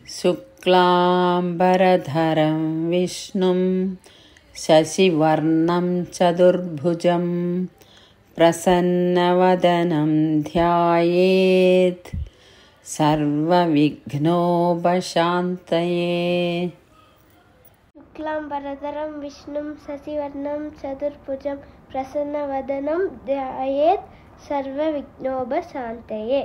शुक्लाम्बरधरं विष्णुं शशिवर्णं चतुर्भुजं प्रसन्नवदनं ध्यायेत् सर्वविघ्नोपशान्तये। शुक्लाम्बरधरं विष्णुं शशिवर्णं चतुर्भुजं प्रसन्नवदनं ध्यायेत् सर्वविघ्नोपशान्तये।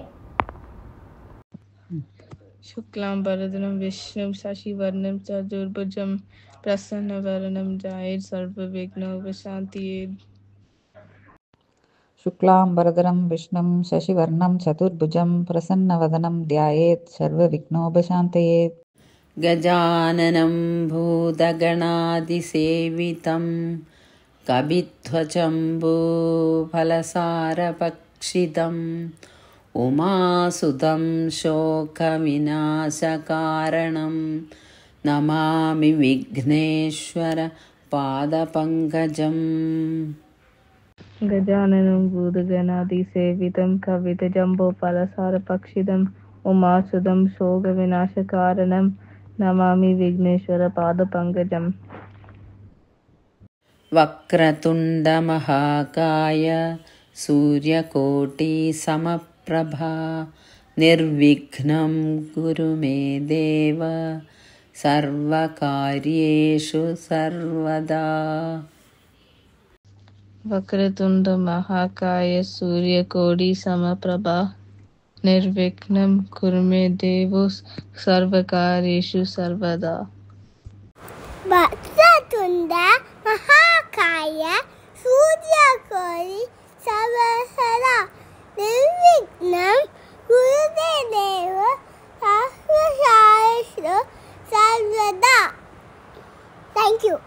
शुक्लाम्बरधरं विष्णुं शशिवर्णं चतुर्भुजं प्रसन्नवदनं ध्यायेत् सर्वविघ्नोपशान्तये। शुक्लाम्बरधरं विष्णुं शशिवर्णं चतुर्भुजं प्रसन्नवदनं ध्यायेत् सर्वविघ्नोपशान्तये। गजाननं भूतगणादिसेवितं कपिध्वजम्बूफलसारभक्षितम् उमासुतं शोकविनाशकारणं नमामि विघ्नेश्वर पादपङ्कजम्। गजाननं भूतगणादिसेवितं कपिध्वजम्बूफलसारभक्षितम् उमासुतं शोकविनाशकारणं नमामि विघ्नेश्वर पादपङ्कजम्। वक्रतुण्डमहाकाय सूर्यकोटिसमप्रभा निर्विघ्नं कुरु मे देव सर्वकार्येषु सर्वदा। वक्रतुण्ड महाकाय सूर्यकोटिसमप्रभा निर्विघ्नं कुरु मे देव सर्वकार्येषु सर्वदा। वक्रतुण्ड महाकाय सूर्यकोटिसमप्रभा निर्विघ्नं कुरु मे देव सर्वकार्येषु सर्वदा। Thank you.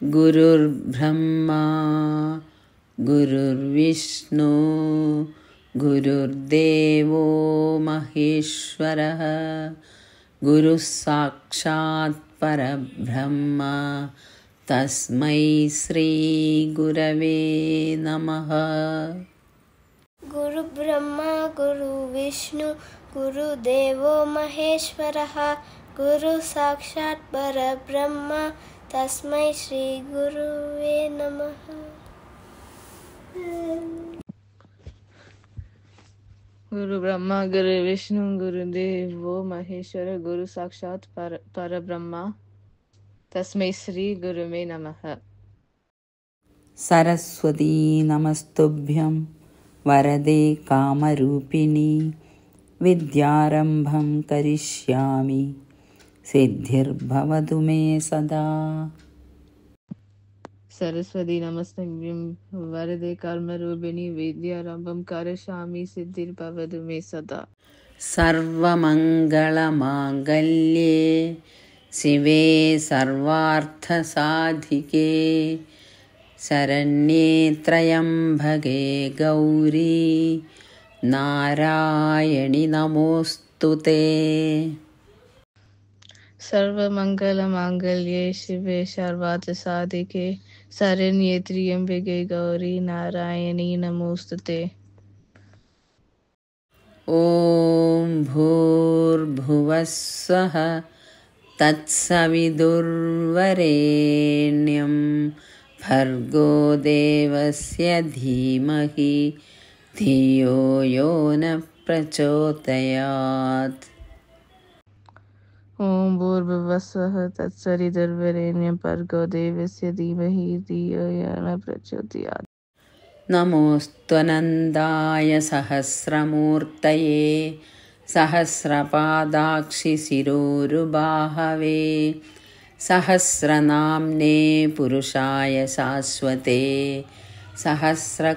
गुरुर्ब्रह्मा गुरुर्विष्णु गुरुर्देवो महेश्वरः गुरुः साक्षात् परब्रह्म तस्मै श्री गुरवे नमः। गुरु ब्रह्मा गुरु विष्णु गुरुदेवो महेश्वरः गुरु साक्षात् परब्रह्म तस्मै श्री गुरुवे नमः। गुरु ब्रह्मा गुरु विष्णु गुरुदेवो महेश्वर गुरु साक्षात् परब्रह्म तस्मै श्री गुरुवे नमः। सरस्वती नमस्तुभ्यं वरदे कामरूपिणी विद्यारम्भं करिष्यामि सिद्धिर्भवतु मे सदा। सरस्वती नमस्तुभ्यं वरदे कामरूपिणी विद्यारम्भं करिष्यामि सिद्धिर्भवतु मे सदा। सर्वमङ्गलमाङ्गल्ये शिवे सर्वार्थसाधिके शरण्ये त्र्यम्बके गौरी नारायणि नमोऽस्तुते। सर्वमङ्गलमाङ्गल्ये शिवे सर्वार्थसाधिके शरण्ये त्र्यम्बके गौरी नारायणी नमोऽस्तुते। ॐ भूर्भुवः स्वः तत्सवितुर्वरेण्यं भर्गो देवस्य धीमहि धियो यो न प्रचोदयात्। ॐ भूर्भुवः स्वः तत्सवितुर्वरेण्यं भर्गो देवस्य धीमहि धियो यो न प्रचोदयात्। नमोऽस्त्वनन्दाय सहस्रमूर्तये सहस्रपादाक्षि शिरोरुबाहवे सहस्रनाम्ने पुरुषाय शाश्वते सहस्रकोटियुगधारिणे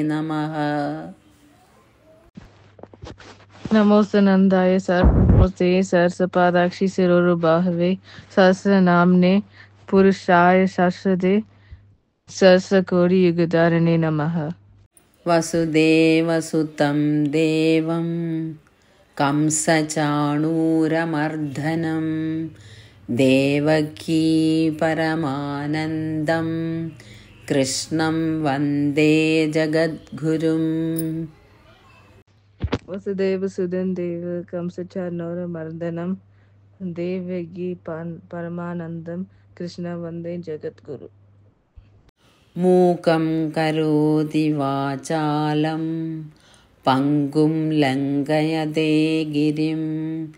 नमः। नमोऽस्त्वनन्दाय सहस्रमूर्तये सहस्रपादाक्षि शिरोरुबाहवे सहस्रनाम्ने पुरुषाय शाश्वते सहस्रकोटियुगधारिणे नमः। वसुदेवसुतं देवं कंसचाणूरमर्दनं देवकी परमानन्दं कृष्णं वन्दे जगद्गुरुम्। वसुदेवसुदं देव कंसचानूरमर्दनं देवगी परमानन्दं कृष्ण वन्दे जगद्गुरु. मूकं करोति वाचालं पङ्गुं लङ्घयते गिरिं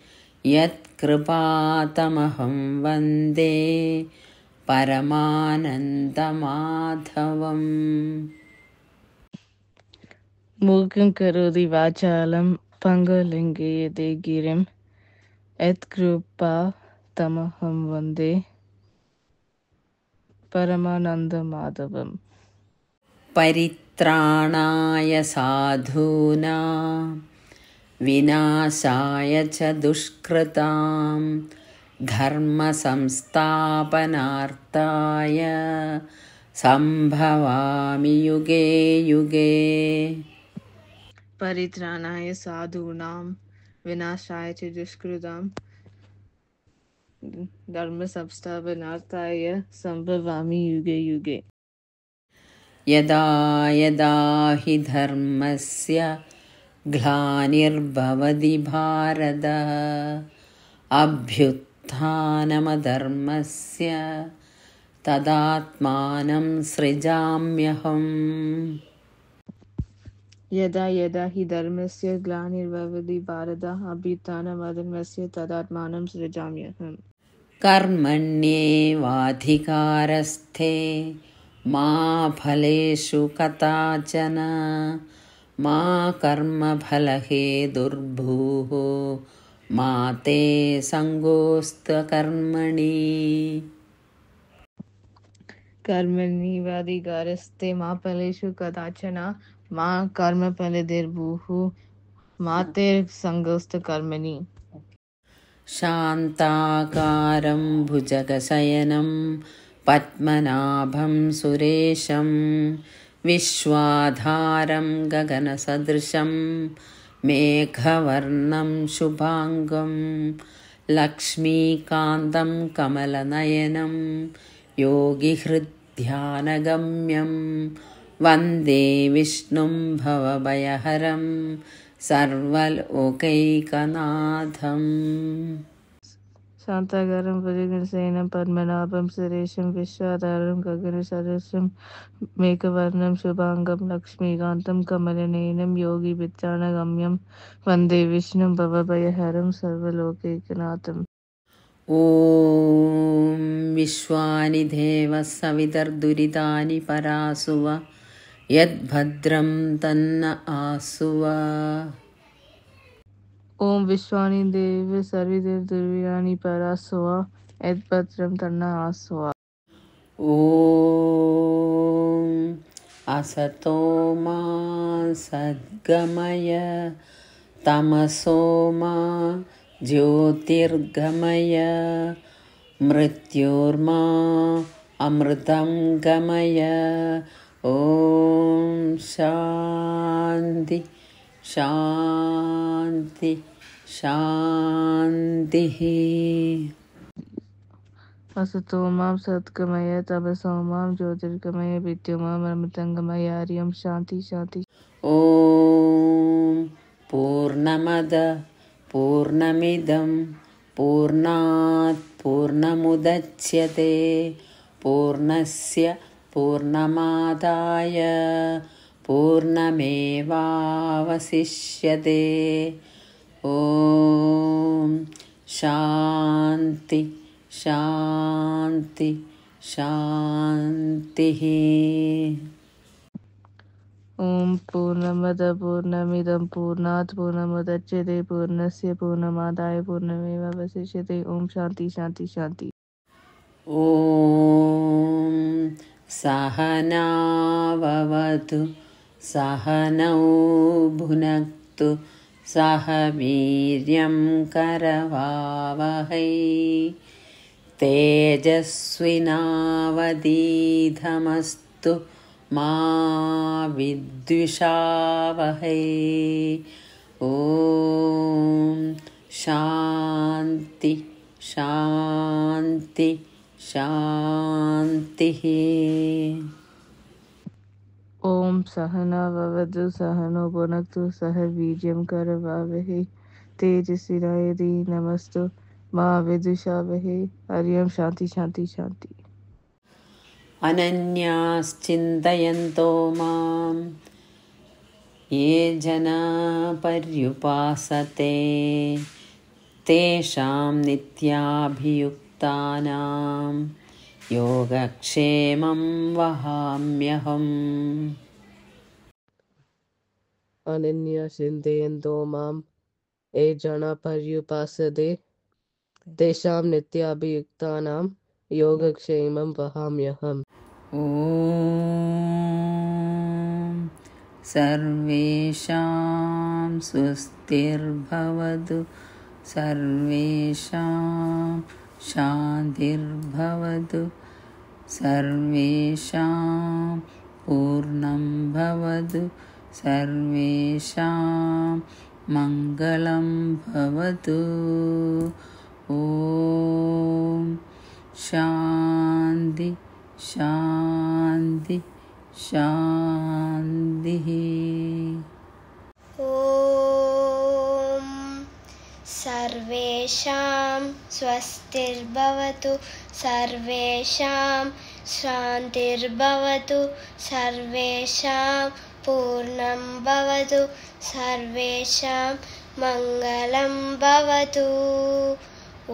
यत्कृपातमहं वन्दे परमानन्दमाधवम्. मूकं करोति वाचालं पङ्गुलिङ्गयते गिरिं यत्कृपातमहं वन्दे परमानन्दमाधवम्. परित्राणाय साधूनां विनाशाय च दुष्कृतां धर्मसंस्थापनार्थाय सम्भवामि युगे युगे. परित्राणाय साधूनां विनाशाय च दुष्कृतां धर्मसंस्थापनार्थाय सम्भवामि युगे युगे. यदा यदा हि धर्मस्य ग्लानिर्भवति भारत अभ्युत्थानमधर्मस्य तदात्मानं सृजाम्यहम्. यदा यदा हि धर्मस्य ग्लानिर्भवति भारत अभ्युत्थानमधर्मस्य तदात्मानं सृजाम्यहम्. कर्मण्येवाधिकारस्थे मा फलेषु कदाचन मा कर्मफलहेतुर्भूः मा ते सङ्गोऽस्त्व कर्मणि. कर्मण्येवाधिकारस्थे मा फलेषु कदाचन मा कर्मफलहेतुर्भूः मा ते सङ्गोऽस्त्व कर्मणि. शान्ताकारं भुजगशयनं पद्मनाभं सुरेशं विश्वाधारं गगनसदृशं मेघवर्णं शुभाङ्गं लक्ष्मीकान्तं कमलनयनं योगिहृद्ध्यानगम्यं वन्दे विष्णुं भवभयहरं सर्वलोकैकनाथम्. शान्ताकारं भुजगशयनं पद्मनाभं सुरेशं विश्वाधारं गगनसदृशं मेघवर्णं शुभाङ्गं लक्ष्मीकान्तं कमलनयनं योगिभित्राणगम्यं वन्दे विष्णुं भवभयहरं सर्वलोकैकनाथम्. ॐ विश्वानि देवः सवितर्दुरितानि परासुव यद्भद्रं तन्न आसुव. ओम विश्वानि देव सर्विदुर्विराणि परासुव यद्भद्रं तन्न आसुव. ॐ असतो मा सद्गमय तमसो मा ज्योतिर्गमय मृत्योर्मा अमृतं गमय. ॐ शान्ति शान्ति शान्तिः. असतो मां सद्गमय तमसो मां ज्योतिर्गमय मृत्योर्मां अमृतं गमय. हरिं शान्ति शान्ति. ॐ पूर्णमद पूर्णमिदं पूर्णात् पूर्णमुदच्यते पूर्णस्य पूर्णमादाय पूर्णमेवावशिष्यते. ॐ शान्ति शान्ति शान्तिः. ओम पूर्णमद पूर्णमिदं पूर्णात् पूर्णमुदच्यते पूर्णस्य पूर्णमादाय पूर्णमेवावशिष्यते. ओम शान्ति शान्ति शान्ति. ॐ सहनाववतु सहनौ भुनक्तु सह वीर्यं करवावहै तेजस्विनावधीतमस्तु मा विद्विषावहै. ॐ शान्ति शान्ति शान्तिः. ओम सहना भवतु सहनो भुनक्तु सह वीर्यं करवावहै तेजस्विनायधि नमस्तु मा विद्विषावहै। हरि ओम। शांति शांति शांति। अनन्याश्चिन्तयन्तो मां ये जना पर्युपासते तेषां नित्याभियुक्तानां योगक्षेमं वहाम्यहम्। अनन्या चिन्तयन्तो मां ये जना पर्युपासते तेषां नित्याभियुक्तानां योगक्षेमं वहाम्यहम्। ॐ सर्वेषां स्वस्तिर्भवतु सर्वेषां शान्तिर्भवतु सर्वेषां पूर्णं भवतु सर्वेषां मङ्गलं भवतु। ॐ शान्ति शान्ति शान्तिः। ॐ सर्वेषां स्वस्तिर्भवतु सर्वेषां शान्तिर्भवतु सर्वेषां पूर्णं भवतु सर्वेषां मङ्गलं भवतु। ॐ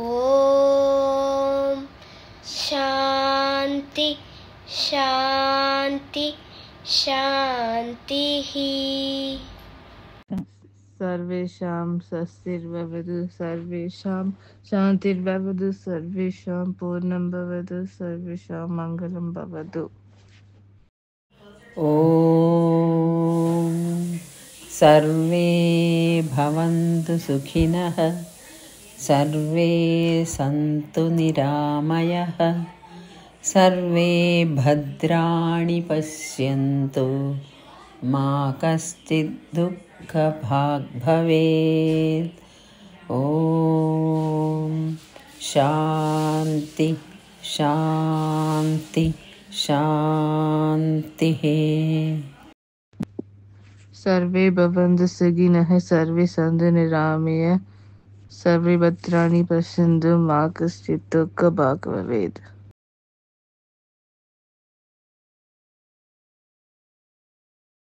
शान्ति शान्ति शान्तिः। सर्वेषां स्वस्तिर्भवतु सर्वेषां शान्तिर्भवतु सर्वेषां पूर्णं भवतु सर्वेषां मङ्गलं भवतु। ॐ सर्वे भवन्तु सुखिनः सर्वे सन्तु निरामयः सर्वे भद्राणि पश्यन्तु मा कश्चित् दुःखभाग् भवेत्। ॐ शान्ति शान्ति शान्तिः। सर्वे भवन्तु सुखिनः सर्वे सन्तु निरामयाः सर्वे भद्राणि पश्यन्तु मा कश्चित् दुःखभाग् भवेत्।